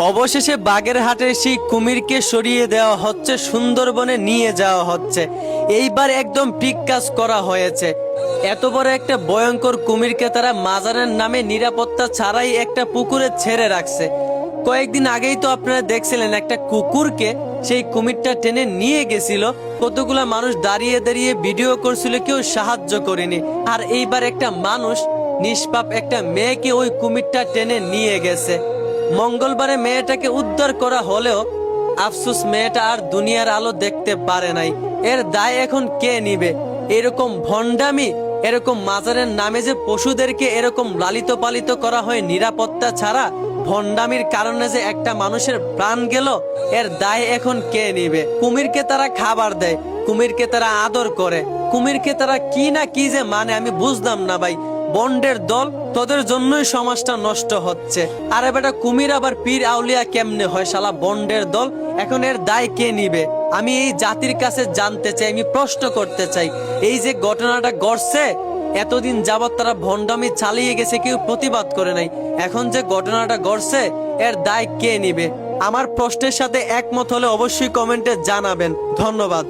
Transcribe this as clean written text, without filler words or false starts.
অবশেষে বাগেরহাটের সেই কুমিরকে সরিয়ে দেওয়া হচ্ছে, সুন্দরবনে নিয়ে যাওয়া হচ্ছে। এইবার একদম ঠিক কাজ করা হয়েছে। এত বড় একটা ভয়ঙ্কর কুমিরকে তারা মাজারের নামে নিরাপত্তা ছাড়াই একটা পুকুরে ছেড়ে রাখছে। কয়েকদিন আগেই তো আপনারা দেখছিলেন একটা কুকুরকে সেই কুমিরটা টেনে নিয়ে গেছিল, কতগুলা মানুষ দাঁড়িয়ে দাঁড়িয়ে ভিডিও করছিল, কেউ সাহায্য করেনি। আর এইবার একটা মানুষ, নিষ্পাপ একটা মেয়েকে ওই কুমিরটা টেনে নিয়ে গেছে। মঙ্গলবারে মেয়েটাকে উদ্ধার করা হলেও আফসোস, মেয়েটা আর দুনিয়ার আলো দেখতে পারে নাই। এর দায় এখন কে নিবে? এরকম ভণ্ডামি, এরকম মাজারের নামে যে পশুদেরকে এরকম লালিত পালিত করা হয় নিরাপত্তা ছাড়া, ভণ্ডামির কারণে যে একটা মানুষের প্রাণ গেল, এর দায় এখন কে নিবে? কুমিরকে তারা খাবার দেয়, কুমিরকে তারা আদর করে, কুমিরকে তারা কি না কি যে মানে আমি বুঝলাম না ভাই। বন্ডের দল, তোদের জন্যই সমাজটা নষ্ট হচ্ছে। আরে বেটা, কুমির আবার পীর আউলিয়া কেমনে হয় শালা? বন্ডের দল। এখন এর দায় কে নিবে? আমি এই জাতির কাছে জানতে চাই, আমি প্রশ্ন করতে চাই। এই যে ঘটনাটা ঘটছে, এতদিন যাবৎ তারা ভণ্ডামি চালিয়ে গেছে, কেউ প্রতিবাদ করে নাই। এখন যে ঘটনাটা ঘটছে, এর দায় কে নিবে? আমার প্রশ্নের সাথে একমত হলে অবশ্যই কমেন্টে জানাবেন। ধন্যবাদ।